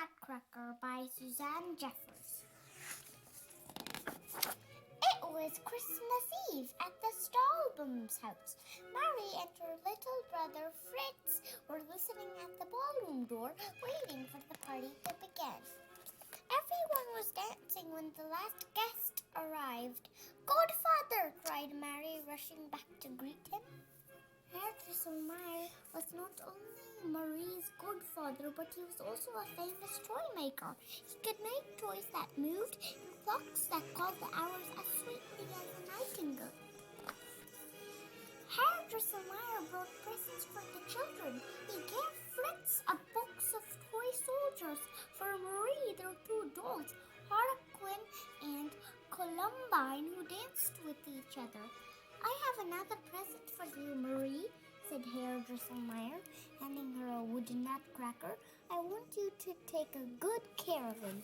Nutcracker by Suzanne Jeffers. It was Christmas Eve at the Stahlbaum's house. Mary and her little brother Fritz were listening at the ballroom door, waiting for the party to begin. Everyone was dancing when the last guest arrived. "Godfather!" cried Mary, rushing back to greet him. Herr Drosselmeyer was not only Marie's godfather, but he was also a famous toy maker. He could make toys that moved and clocks that called the hours as sweetly as a nightingale. Herr Drosselmeyer brought presents for the children. He gave Fritz a box of toy soldiers. For Marie, there were two dolls, Harlequin and Columbine, who danced with each other. "I have another present for you, Marie," said Herr Drosselmeyer, handing her a wooden nutcracker. "I want you to take a good care of him."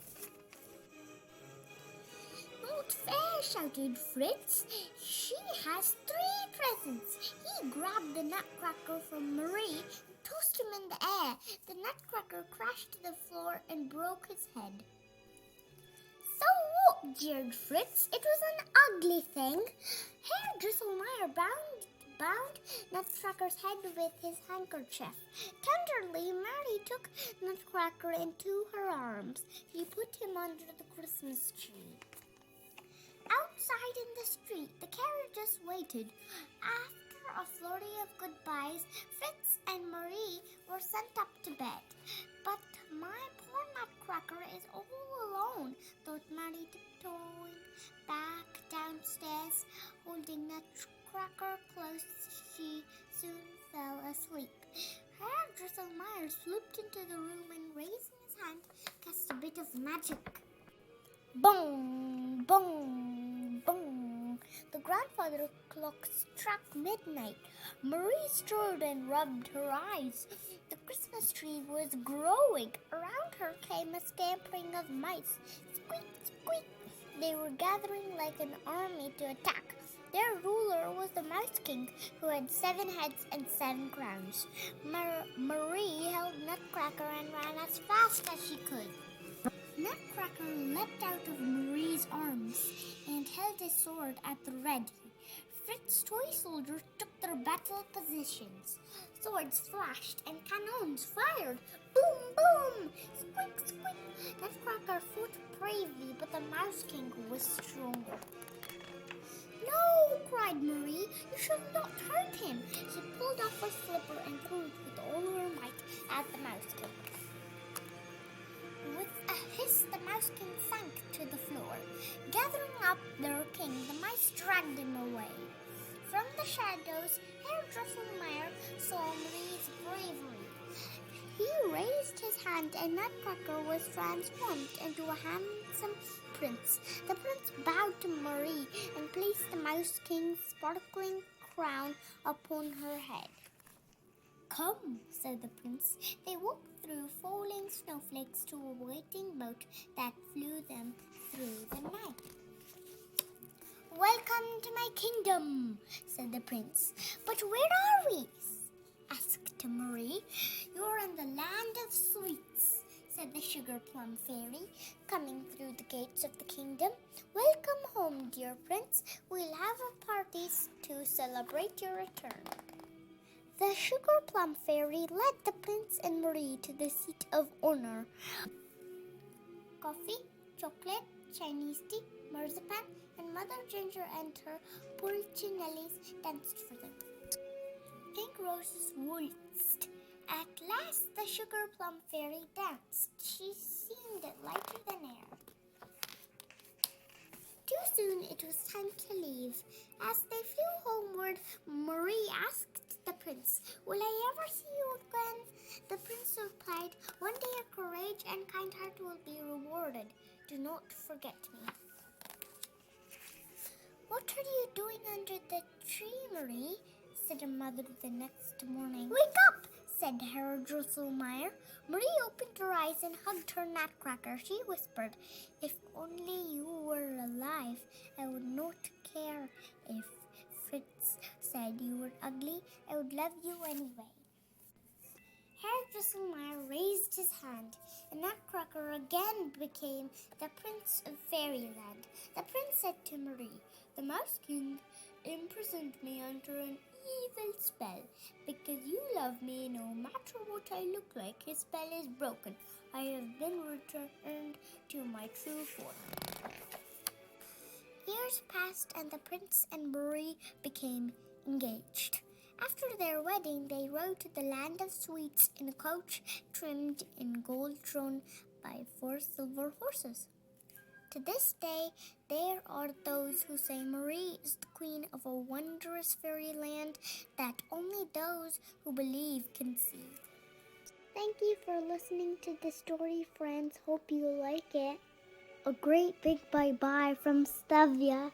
"Not fair," shouted Fritz. "She has 3 presents." He grabbed the nutcracker from Marie and tossed him in the air. The nutcracker crashed to the floor and broke his head. "So what?" jeered Fritz. "It was an ugly thing." Herr Drosselmeyer bound Nutcracker's head with his handkerchief. Tenderly, Mary took Nutcracker into her arms. He put him under the Christmas tree. Outside in the street, the carriages waited. After a flurry of goodbyes, Fritz and Marie were sent up to bed. "But my poor Nutcracker is all alone," thought Mary, tiptoeing back downstairs. Holding Nutcracker close, she soon fell asleep. Herr Drosselmeyer swooped into the room and, raising his hand, cast a bit of magic. Bong! Bong! Bong! The grandfather clock struck midnight. Marie stirred and rubbed her eyes. The Christmas tree was growing. Around her came a scampering of mice. Squeak! Squeak! They were gathering like an army to attack. Their ruler was the Mouse King, who had 7 heads and 7 crowns. Marie held Nutcracker and ran as fast as she could. Nutcracker leapt out of Marie's arms and held his sword at the ready. Fritz's toy soldiers took their battle positions. Swords flashed and cannons fired. Boom, boom! Squeak, squeak! Nutcracker fought bravely, but the Mouse King was stronger. "No!" cried Marie. "You shall not hurt him." She pulled off her slipper and threw it with all her might at the Mouse King. With a hiss, the Mouse King sank to the floor. Gathering up their king, the mice dragged him away. From the shadows, Herr Drosselmeyer saw Marie's bravery. He raised his hand and Nutcracker was transformed into a handsome prince. The prince bowed to Marie and placed the Mouse King's sparkling crown upon her head. "Come," said the prince. They walked through falling snowflakes to a waiting boat that flew them through the night. "Welcome to my kingdom," said the prince. "But where are we?" asked Marie. "You're in the land of sweets," said the sugar plum fairy, coming through the gates of the kingdom. "Welcome home, dear prince. We'll have a party to celebrate your return." The sugar plum fairy led the prince and Marie to the seat of honor. Coffee, chocolate, Chinese tea, marzipan, and Mother Ginger and her Pulcinellis danced for them. Pink roses waltzed. At last, the sugar plum fairy danced. She seemed lighter than air. Too soon it was time to leave. As they flew homeward, Marie asked the prince, "Will I ever see you again?" The prince replied, "One day your courage and kind heart will be rewarded. Do not forget me." "What are you doing under the tree, Marie?" said her mother the next morning. "Wake up!" said Herr Drosselmeyer. Marie opened her eyes and hugged her Nutcracker. She whispered, "If only you were alive, I would not care if Fritz said you were ugly. I would love you anyway." Herr Drosselmeyer raised his hand The Nutcracker again became the Prince of Fairyland. The prince said to Marie, "The Mouse King imprisoned me under an evil spell. Because you love me, no matter what I look like, his spell is broken. I have been returned to my true form." Years passed and the prince and Marie became engaged. After their wedding, they rode to the land of sweets in a coach trimmed in gold drawn by 4 silver horses. To this day, there are those who say Marie is the queen of a wondrous fairyland that only those who believe can see. Thank you for listening to the story, friends. Hope you like it. A great big bye-bye from Stavya.